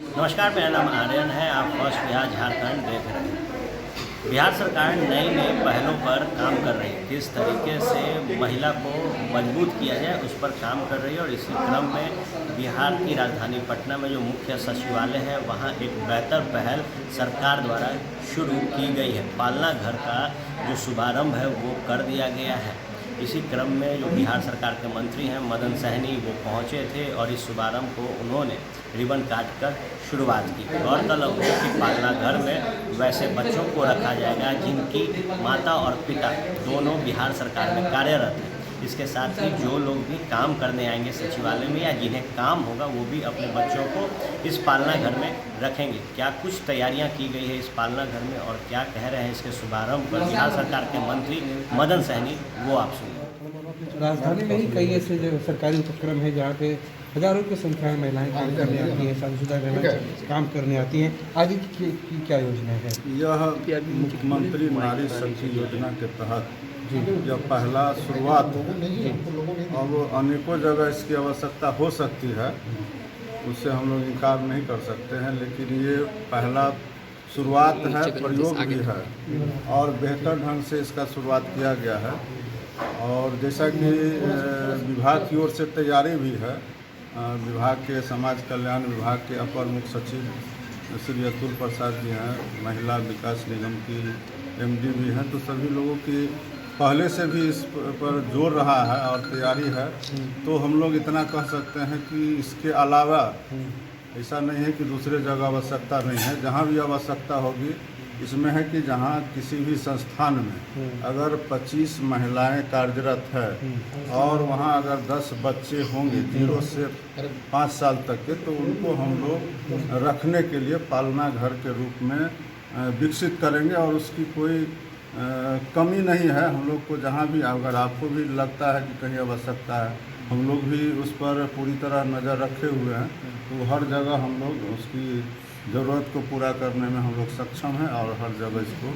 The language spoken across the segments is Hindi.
नमस्कार, मेरा नाम आर्यन है। आप फर्स्ट बिहार झारखंड देख रहे हैं। बिहार सरकार नई नई पहलों पर काम कर रही है। किस तरीके से महिला को मजबूत किया जाए उस पर काम कर रही है। और इसी क्रम में बिहार की राजधानी पटना में जो मुख्य सचिवालय है वहाँ एक बेहतर पहल सरकार द्वारा शुरू की गई है। पालना घर का जो शुभारंभ है वो कर दिया गया है। इसी क्रम में जो बिहार सरकार के मंत्री हैं मदन सहनी वो पहुंचे थे और इस शुभारंभ को उन्होंने रिबन काट कर शुरुआत की। गौरतलब हो कि पालना घर में वैसे बच्चों को रखा जाएगा जिनकी माता और पिता दोनों बिहार सरकार में कार्यरत हैं। इसके साथ ही जो लोग भी काम करने आएंगे सचिवालय में या जिन्हें काम होगा वो भी अपने बच्चों को इस पालना घर में रखेंगे। क्या कुछ तैयारियां की गई है इस पालना घर में और क्या कह रहे हैं इसके शुभारंभ पर बिहार सरकार के मंत्री मदन सहनी, वो आप सुनिए। राजधानी में ही कई ऐसे जो सरकारी उपक्रम है जहाँ पे हजारों की संख्या में महिलाएं काम करने आती हैं, शादीशुदा महिलाएं काम करने आती हैं। आगे की क्या योजना है? यह मुख्यमंत्री नारी शक्ति योजना के तहत यह पहला शुरुआत है। अब अनेकों जगह इसकी आवश्यकता हो सकती है, उससे हम लोग इनकार नहीं कर सकते हैं, लेकिन ये पहला शुरुआत है, प्रयोग भी है और बेहतर ढंग से इसका शुरुआत किया गया है। और जैसा कि विभाग की ओर से तैयारी भी है, विभाग के समाज कल्याण विभाग के अपर मुख्य सचिव श्री अतुल प्रसाद जी हैं, महिला विकास निगम की एमडी भी हैं, तो सभी लोगों की पहले से भी इस पर जोर रहा है और तैयारी है। तो हम लोग इतना कह सकते हैं कि इसके अलावा ऐसा नहीं है कि दूसरे जगह आवश्यकता नहीं है। जहाँ भी आवश्यकता होगी इसमें है कि जहाँ किसी भी संस्थान में अगर 25 महिलाएं कार्यरत है और वहाँ अगर 10 बच्चे होंगे 0 से 5 साल तक के, तो उनको हम लोग रखने के लिए पालना घर के रूप में विकसित करेंगे। और उसकी कोई कमी नहीं है। हम लोग को जहाँ भी अगर आपको भी लगता है कि कहीं आवश्यकता है, हम लोग भी उस पर पूरी तरह नज़र रखे हुए हैं। तो हर जगह हम लोग उसकी ज़रूरत को पूरा करने में हम लोग सक्षम हैं और हर जगह इसको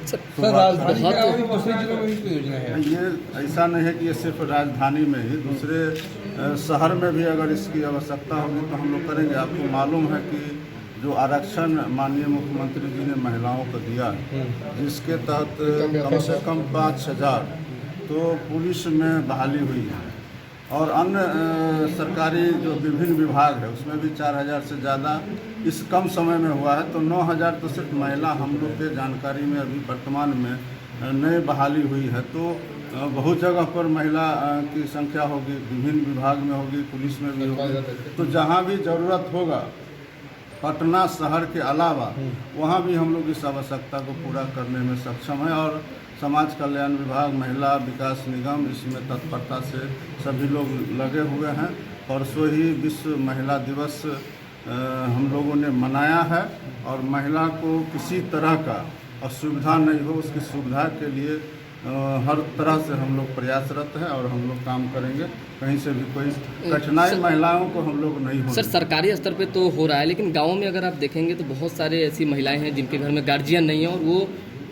ये ऐसा नहीं है कि ये सिर्फ राजधानी में ही, दूसरे शहर में भी अगर इसकी आवश्यकता होगी तो हम लोग करेंगे। आपको मालूम है कि जो आरक्षण माननीय मुख्यमंत्री जी ने महिलाओं को दिया, जिसके तहत कम से कम 5,000 तो पुलिस में बहाली हुई है और अन्य सरकारी जो विभिन्न विभाग है उसमें भी 4,000 से ज़्यादा इस कम समय में हुआ है। तो 9,000 तो सिर्फ महिला हम लोग के जानकारी में अभी वर्तमान में नई बहाली हुई है। तो बहुत जगह पर महिला की संख्या होगी, विभिन्न विभाग में होगी, पुलिस में भी होगी। तो जहाँ भी ज़रूरत होगा पटना शहर के अलावा वहाँ भी हम लोग इस आवश्यकता को पूरा करने में सक्षम हैं। और समाज कल्याण विभाग, महिला विकास निगम इसमें तत्परता से सभी लोग लगे हुए हैं। परसों ही विश्व महिला दिवस हम लोगों ने मनाया है और महिला को किसी तरह का असुविधा नहीं हो उसकी सुविधा के लिए हर तरह से हम लोग प्रयासरत हैं और हम लोग काम करेंगे। कहीं से भी कोई कठिनाई महिलाओं को हम लोग नहीं हो। सर, सरकारी स्तर पे तो हो रहा है, लेकिन गाँव में अगर आप देखेंगे तो बहुत सारे ऐसी महिलाएं हैं जिनके घर में गार्जियन नहीं है और वो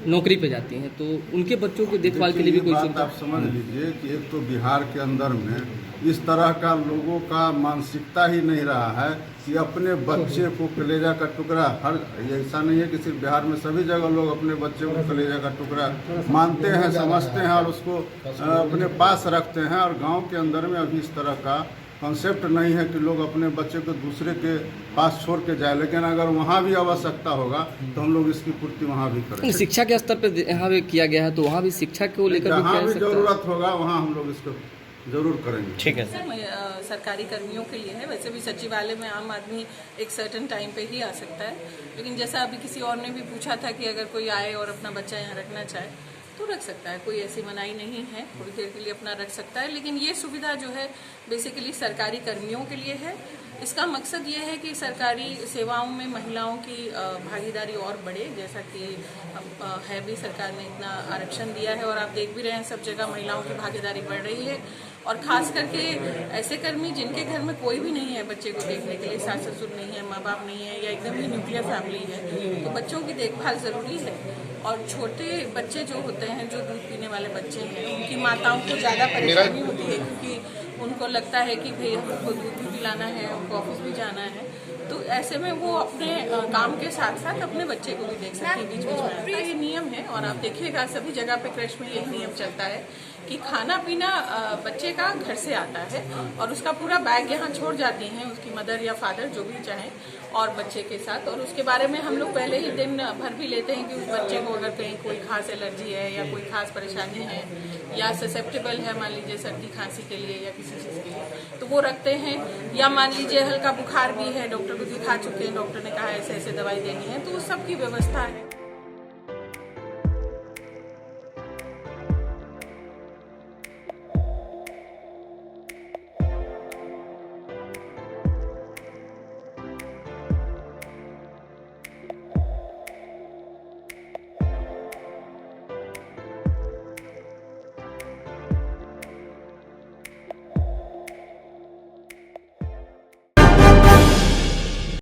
नौकरी पे जाती हैं, तो उनके बच्चों की देखभाल के लिए भी कोई सुविधा। आप समझ लीजिए कि एक तो बिहार के अंदर में इस तरह का लोगों का मानसिकता ही नहीं रहा है कि अपने बच्चे को कलेजा का टुकड़ा, हर ऐसा नहीं है कि सिर्फ बिहार में, सभी जगह लोग अपने बच्चे को कलेजा का टुकड़ा मानते हैं, समझते हैं और उसको अपने पास रखते हैं। और गांव के अंदर में अभी इस तरह का कॉन्सेप्ट नहीं है कि लोग अपने बच्चे को दूसरे के पास छोड़ के जाए। लेकिन अगर वहाँ भी आवश्यकता होगा तो हम लोग इसकी पूर्ति वहाँ भी करेंगे। शिक्षा के स्तर पे यहाँ भी किया गया है, तो वहाँ भी शिक्षा को लेकर जहाँ भी जरूरत होगा वहाँ हम लोग इसको जरूर करेंगे। ठीक है सर, सरकारी कर्मियों के लिए है। वैसे भी सचिवालय में आम आदमी एक सर्टेन टाइम पे ही आ सकता है, लेकिन जैसा अभी किसी और ने भी पूछा था कि अगर कोई आए और अपना बच्चा यहाँ रखना चाहे तो रख सकता है, कोई ऐसी मनाही नहीं है, थोड़ी देर के लिए अपना रख सकता है। लेकिन ये सुविधा जो है बेसिकली सरकारी कर्मियों के लिए है। इसका मकसद ये है कि सरकारी सेवाओं में महिलाओं की भागीदारी और बढ़े, जैसा कि है भी, सरकार ने इतना आरक्षण दिया है और आप देख भी रहे हैं सब जगह महिलाओं की भागीदारी बढ़ रही है। और खास करके ऐसे कर्मी जिनके घर में कोई भी नहीं है बच्चे को देखने के लिए, सास ससुर नहीं है, माँ बाप नहीं है या एकदम ही न्यूक्लियर फैमिली है, तो बच्चों की देखभाल ज़रूरी है। और छोटे बच्चे जो होते हैं, जो दूध पीने वाले बच्चे हैं, उनकी माताओं को ज़्यादा परेशानी होती है क्योंकि उनको लगता है कि भाई हमको दूध भी पिलाना है, हमको ऑफिस भी जाना है, तो ऐसे में वो अपने काम के साथ साथ अपने बच्चे को भी देख सकते हैं। बीच बीच में आता है, ये नियम है और आप देखिएगा सभी जगह पे क्रैश में यही नियम चलता है कि खाना पीना बच्चे का घर से आता है और उसका पूरा बैग यहाँ छोड़ जाती हैं उसकी मदर या फादर जो भी चाहे और बच्चे के साथ। और उसके बारे में हम लोग पहले ही दिन भर भी लेते हैं कि उस बच्चे को अगर कहीं कोई खास एलर्जी है या कोई खास परेशानी है या ससेप्टेबल है, मान लीजिए सर्दी खांसी के लिए या किसी चीज़ के लिए, तो वो रखते हैं। या मान लीजिए हल्का बुखार भी है, डॉक्टर को दिखा चुके हैं, डॉक्टर ने कहा ऐसे ऐसे दवाई देनी है, तो उस सब की व्यवस्था है।